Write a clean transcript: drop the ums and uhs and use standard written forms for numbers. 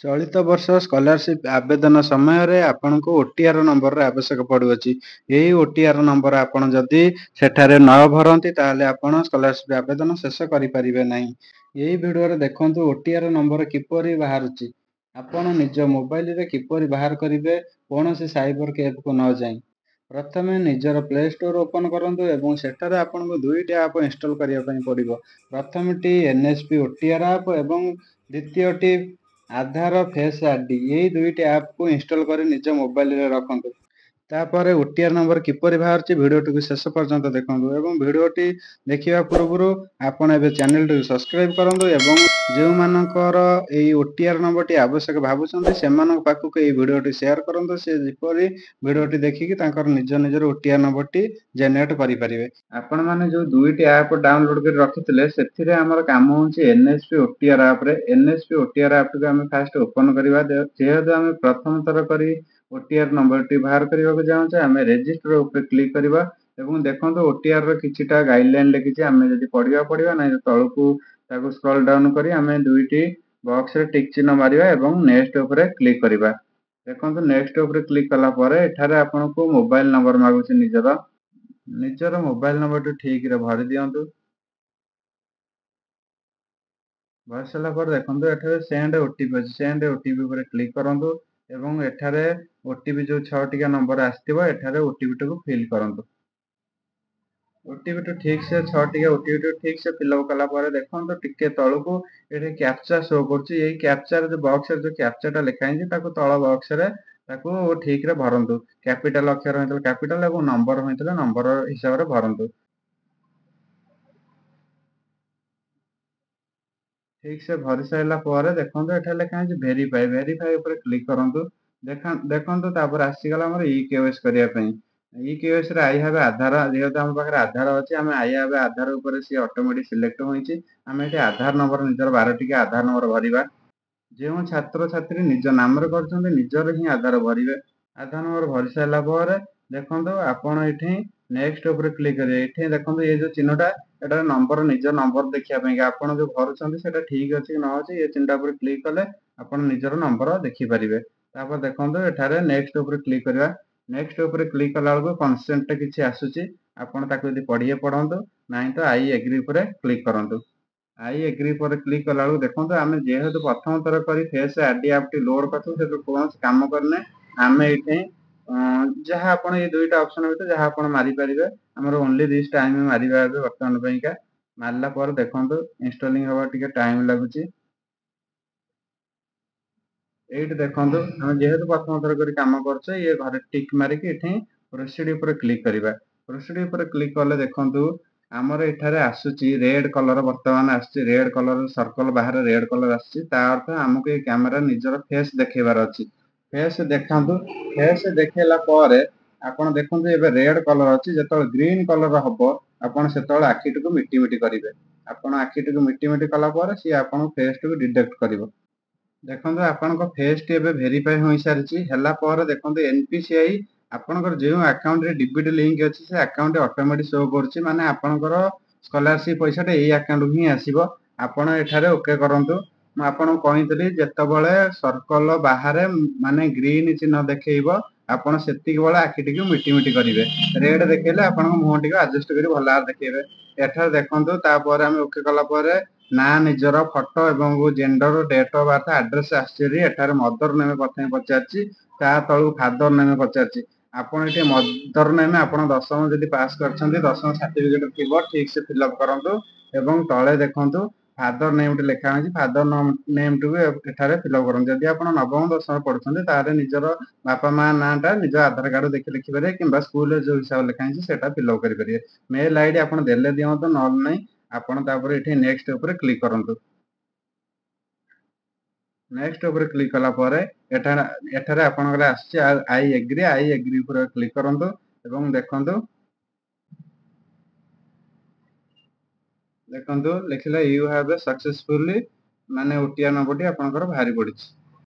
ଚଳିତ ବର୍ଷ ସ୍କଲାରସିପ୍ ଆବେଦନ ସମୟରେ ଆପଣଙ୍କୁ ଓଟିଆର ନମ୍ବରର ଆବଶ୍ୟକ ପଡ଼ୁଅଛି। ଏହି ଓଟିଆର ନମ୍ବର ଆପଣ ଯଦି ସେଠାରେ ନ ଭରନ୍ତି ତାହେଲେ ଆପଣ ସ୍କଲାରସିପ୍ ଆବେଦନ ଶେଷ କରିପାରିବେ ନାହିଁ। ଏହି ଭିଡ଼ିଓରେ ଦେଖନ୍ତୁ ଓଟିଆର ନମ୍ବର କିପରି ବାହାରୁଛି। ଆପଣ ନିଜ ମୋବାଇଲରେ କିପରି ବାହାର କରିବେ କୌଣସି ସାଇବର କ୍ୟାଫେକୁ ନ ଯାଇ। ପ୍ରଥମେ ନିଜର ପ୍ଲେ ଷ୍ଟୋର ଓପନ୍ କରନ୍ତୁ ଏବଂ ସେଠାରେ ଆପଣଙ୍କୁ ଦୁଇଟି ଆପ୍ ଇନଷ୍ଟଲ୍ କରିବା ପାଇଁ ପଡ଼ିବ। ପ୍ରଥମଟି ଏନ୍ଏସ୍ପି ଓଟିଆର ଆପ୍ ଏବଂ ଦ୍ୱିତୀୟଟି ଆଧାର ଫେସ୍ ଆଇଡି। ଏହି ଦୁଇଟି ଆପକୁ ଇନଷ୍ଟଲ୍ କରି ନିଜ ମୋବାଇଲରେ ରଖନ୍ତୁ। ତାପରେ ଓଟିଆର ନମ୍ବର କିପରି ବାହାରୁଛି ଭିଡ଼ିଓଟିକୁ ଶେଷ ପର୍ଯ୍ୟନ୍ତ ଦେଖନ୍ତୁ ଏବଂ ଭିଡ଼ିଓଟି ଦେଖିବା ପୂର୍ବରୁ ଆପଣ ଏବେ ଚ୍ୟାନେଲଟିକୁ ସବସ୍କ୍ରାଇବ୍ କରନ୍ତୁ ଏବଂ ଯେଉଁମାନଙ୍କର ଏହି ଓଟିଆର ନମ୍ବରଟି ଆବଶ୍ୟକ ଭାବୁଛନ୍ତି ସେମାନଙ୍କ ପାଖକୁ ଏହି ଭିଡ଼ିଓଟି ସେୟାର କରନ୍ତୁ, ସେ ଯେପରି ଭିଡ଼ିଓଟି ଦେଖିକି ତାଙ୍କର ନିଜର ଓଟିଆର ନମ୍ବରଟି ଜେନେରେଟ୍ କରିପାରିବେ। ଆପଣମାନେ ଯେଉଁ ଦୁଇଟି ଆପ୍ ଡାଉନଲୋଡ୍ କରି ରଖିଥିଲେ ସେଥିରେ ଆମର କାମ ହେଉଛି ଏନ୍ଏସ୍ପି ଓଟିଆର ଆପ୍ରେ। ଏନ୍ଏସ୍ପି ଓଟିଆର ଆପ୍ଟିକୁ ଆମେ ଫାଷ୍ଟ ଓପନ୍ କରିବା। ଯେହେତୁ ଆମେ ପ୍ରଥମ ଥର କରି ଓଟିଆର ନମ୍ବରଟି ବାହାର କରିବାକୁ ଚାହୁଁଛେ ଆମେ ରେଜିଷ୍ଟର ଉପରେ କ୍ଲିକ୍ କରିବା ଏବଂ ଦେଖନ୍ତୁ ଓଟିଆରର କିଛିଟା ଗାଇଡଲାଇନ୍ ଲେଖିଛି। ଆମେ ଯଦି ପଢ଼ିବା ନାହିଁ ତଳକୁ ତାକୁ ସ୍କ୍ରଲ୍ ଡାଉନ୍ କରି ଆମେ ଦୁଇଟି ବକ୍ସରେ ଟିକ୍ ଚିହ୍ନ ମାରିବା ଏବଂ ନେକ୍ସଟ ଉପରେ କ୍ଲିକ୍ କରିବା। ଦେଖନ୍ତୁ ନେକ୍ସଟ ଉପରେ କ୍ଲିକ୍ କଲା ପରେ ଏଠାରେ ଆପଣଙ୍କୁ ମୋବାଇଲ ନମ୍ବର ମାଗୁଛି ନିଜର ମୋବାଇଲ ନମ୍ବରଟି ଠିକରେ ଭରି ଦିଅନ୍ତୁ। ଭରି ସାରିଲା ପରେ ଦେଖନ୍ତୁ ଏଠାରେ ସେଣ୍ଡ ଓଟିପି ଅଛି, ସେଣ୍ଡ ଓଟିପି ଉପରେ କ୍ଲିକ୍ କରନ୍ତୁ ଏବଂ ଏଠାରେ ଓଟିପି ଯେଉଁ 6ଟିକା ନମ୍ବର ଆସିଥିବ ଏଠାରେ ଓଟିପିଟିକୁ ଫିଲ୍ କରନ୍ତୁ। ଓଟିପିଟି ଠିକସେ 6ଟିକା ଓଟିପିଟି ଠିକସେ ଫିଲ୍ଅପ୍ କଲା ପରେ ଦେଖନ୍ତୁ ଟିକେ ତଳକୁ ଏଠି କ୍ୟାପ୍ଚା ଶୋ କରୁଛି। ଏଇ କ୍ୟାପ୍ଚାର ଯେଉଁ ବକ୍ସରେ ଯେଉଁ କ୍ୟାପ୍ଚାଟା ଲେଖା ହେଇଛି ତାକୁ ତଳ ବକ୍ସରେ ତାକୁ ଠିକରେ ଭରନ୍ତୁ। କ୍ୟାପିଟାଲ ଅକ୍ଷର ହୋଇଥିଲେ କ୍ୟାପିଟାଲ ଏବଂ ନମ୍ବର ହୋଇଥିଲେ ନମ୍ବର ହିସାବରେ ଭରନ୍ତୁ। ଠିକସେ ଭରି ସାରିଲା ପରେ ଦେଖନ୍ତୁ ଏଠାରେ ଲେଖା ହେଇଛି ଭେରିଫାଏ। ଭେରିଫାଏ ଉପରେ କ୍ଲିକ୍ କରନ୍ତୁ। ଦେଖନ୍ତୁ ତାପରେ ଆସିଗଲା ଆମର ଇ କେୱାଇସି କରିବା ପାଇଁ। ଇ କେୱାଇସିରେ ଆଇ ହାଭ୍ ଆଧାର, ଯେହେତୁ ଆମ ପାଖରେ ଆଧାର ଅଛି ଆମେ ଆଇ ହାଭ୍ ଆଧାର ଉପରେ ସିଏ ଅଟୋମେଟିକ୍ ସିଲେକ୍ଟ ହୋଇଛି। ଆମେ ଏଠି ଆଧାର ନମ୍ବର ନିଜର 12ଟିକା ଆଧାର ନମ୍ବର ଭରିବା। ଯେଉଁ ଛାତ୍ରଛାତ୍ରୀ ନିଜ ନାମରେ କରିଛନ୍ତି ନିଜର ହିଁ ଆଧାର ଭରିବେ। ଆଧାର ନମ୍ବର ଭରି ସାରିଲା ପରେ ଦେଖନ୍ତୁ ଆପଣ ଏଠି ନେକ୍ସଟ ଉପରେ କ୍ଲିକ୍ କରିବେ। ଏଠି ଦେଖନ୍ତୁ ଏ ଯେଉଁ ଚିହ୍ନଟା ଏଠାରେ ନମ୍ବର ନିଜ ନମ୍ବର ଦେଖିବା ପାଇଁକା ଆପଣ ଯେଉଁ ଭରୁଛନ୍ତି ସେଟା ଠିକ ଅଛି କି ନ ଅଛି ଏ ଚିହ୍ନଟା ଉପରେ କ୍ଲିକ୍ କଲେ ଆପଣ ନିଜର ନମ୍ବର ଦେଖିପାରିବେ। ତାପରେ ଦେଖନ୍ତୁ ଏଠାରେ ନେକ୍ସଟ ଉପରେ କ୍ଲିକ୍ କରିବା। ନେକ୍ସଟ ଉପରେ କ୍ଲିକ୍ କଲା ବେଳକୁ କନସେଣ୍ଟ କିଛି ଆସୁଛି, ଆପଣ ତାକୁ ଯଦି ପଢ଼ିବେ ପଢ଼ନ୍ତୁ, ନାହିଁ ତ ଆଇ ଏଗ୍ରି ଉପରେ କ୍ଲିକ୍ କରନ୍ତୁ। ଆଇ ଏଗ୍ରି ପରେ କ୍ଲିକ୍ କଲା ବେଳକୁ ଦେଖନ୍ତୁ ଆମେ ଯେହେତୁ ପ୍ରଥମ ଥର କରି ଫେସ୍ ଆଇଡି ଆପ୍ଟି ଲୋଡ୍ କରିଛୁ ସେଥିରୁ କୌଣସି କାମ କରିନେ ଆମେ ଏଇଠି ଯାହା ଆପଣ ଏଇ ଦୁଇଟା ଅପସନ୍ ଭିତରେ ଯାହା ଆପଣ ମାରିପାରିବେ। ଆମର ଓନ୍ଲି ଦିସ୍ ଟାଇମ୍ ମାରିବା ଏବେ ବର୍ତ୍ତମାନ ପାଇଁକା। ମାରିଲା ପରେ ଦେଖନ୍ତୁ ଇନଷ୍ଟଲିଂ ହେବା ଟିକେ ଟାଇମ୍ ଲାଗୁଛି। ଏଇଠି ଦେଖନ୍ତୁ ଆମେ ଯେହେତୁ ପ୍ରଥମ ଥର କରି କାମ କରୁଛେ ଇଏ ଘରେ ଟିକ୍ ମାରିକି ଏଠି ପ୍ରୋସିଡ୍ ଉପରେ କ୍ଲିକ୍ କରିବା। ପ୍ରୋସିଡ୍ ଉପରେ କ୍ଲିକ୍ କଲେ ଦେଖନ୍ତୁ ଆମର ଏଠାରେ ଆସୁଛି ରେଡ୍ କଲର, ବର୍ତ୍ତମାନ ଆସୁଛି ରେଡ୍ କଲର ସର୍କଲ ବାହାରେ ରେଡ୍ କଲର ଆସୁଛି। ତା ଅର୍ଥ ଆମକୁ ଏଇ କ୍ୟାମେରା ନିଜର ଫେସ୍ ଦେଖେଇବାର ଅଛି। ଫେସ୍ ଦେଖାନ୍ତୁ। ଫେସ୍ ଦେଖେଇଲା ପରେ ଆପଣ ଦେଖନ୍ତୁ ଏବେ ରେଡ୍ କଲର ଅଛି, ଯେତେବେଳେ ଗ୍ରୀନ୍ କଲର ହବ ଆପଣ ସେତେବେଳେ ଆଖିଟିକୁ ମିଟି କରିବେ। ଆପଣ ଆଖିଟିକୁ ମିଟି କଲା ପରେ ସିଏ ଆପଣଙ୍କ ଫେସ୍ଟିକୁ ଡିଟେକ୍ଟ କରିବ। ଦେଖନ୍ତୁ ଆପଣଙ୍କ ଫେସ୍ଟି ଏବେ ଭେରିଫାଏ ହୋଇସାରିଛି। ହେଲା ପରେ ଦେଖନ୍ତୁ ଏନପିସିଆଇ ଆପଣଙ୍କର ଯେଉଁ ଆକାଉଣ୍ଟରେ ଡିବିଟି ଲିଙ୍କ ଅଛି ସେ ଆକାଉଣ୍ଟ ଅଟୋମେଟିକ୍ ଶୋ କରୁଛି, ମାନେ ଆପଣଙ୍କର ସ୍କଲାରସିପ୍ ପଇସାଟା ଏଇ ଆକାଉଣ୍ଟକୁ ହିଁ ଆସିବ। ଆପଣ ଏଠାରେ ଓକେ କରନ୍ତୁ। ମୁଁ ଆପଣଙ୍କୁ କହିଥିଲି ଯେତେବେଳେ ସର୍କଲ ବାହାରେ ମାନେ ଗ୍ରୀନ୍ ଚିହ୍ନ ଦେଖେଇବ ଆପଣ ସେତିକି ବେଳେ ଆଖିଟିକୁ ମିଟି କରିବେ। ରେଡ୍ ଦେଖେଇଲେ ଆପଣଙ୍କ ମୁହଁଟିକୁ ଆଡଜଷ୍ଟ କରି ଭଲ ଭାବରେ ଦେଖେଇବେ। ଏଠାରେ ଦେଖନ୍ତୁ ତାପରେ ଆମେ ଓକେ କଲା ପରେ ନା ନିଜର ଫଟୋ ଏବଂ gender, date of birth, address ଆସିଛି। ଏଠାରେ ମଦର ନେମ୍ ପ୍ରଥମେ ପଚାରିଛି, ତା ତଳକୁ ଫାଦର ନେମ୍ ପଚାରିଛି। ଆପଣ ଏଠି ମଦର ନେମ୍ ଆପଣ ଦଶମ ଯଦି ପାସ୍ କରିଛନ୍ତି ଦଶମ ସାର୍ଟିଫିକେଟ ଥିବ ଠିକସେ ଫିଲ୍ଅପ୍ କରନ୍ତୁ ଏବଂ ତଳେ ଦେଖନ୍ତୁ ଫାଦର ନେମ୍ଟି ଲେଖା ହୋଇଛି, ଫାଦର ନେମ୍ଟିକୁ ଏଠାରେ ଫିଲ୍ଅପ୍ କରନ୍ତୁ। ଯଦି ଆପଣ ନବମ ଦଶମ ପଢୁଛନ୍ତି ତାହେଲେ ନିଜର ବାପା ମା ନାଁଟା ନିଜ ଆଧାର କାର୍ଡ ଦେଖି ଲେଖିପାରିବେ କିମ୍ବା ସ୍କୁଲରେ ଯେଉଁ ହିସାବରେ ଲେଖା ହେଇଛି ସେଟା ଫିଲ୍ଅପ୍ କରିପାରିବେ। ମେଲ୍ ଆଇଡି ଆପଣ ଦେଲେ ଦିଅନ୍ତୁ, ନହେଲେ ନାହିଁ ଆପଣ ତାପରେ ଏଠି ନେକ୍ସଟ ଉପରେ କ୍ଲିକ୍ କରନ୍ତୁ। ନେକ୍ସଟ ଉପରେ କ୍ଲିକ୍ କଲା ପରେ ଏଠାରେ ଆପଣଙ୍କର ଆସିଛି ଆଇ ଏଗ୍ରି ଉପରେ କ୍ଲିକ୍ କରନ୍ତୁ ଏବଂ ଦେଖନ୍ତୁ ଲେଖିଲା ୟୁ ହାଭ୍ ସକ୍ସେସଫୁଲି ମାନେ ଓଟିଆର ନମ୍ବରଟି ଆପଣଙ୍କର ବାହାରି ପଡିଛି।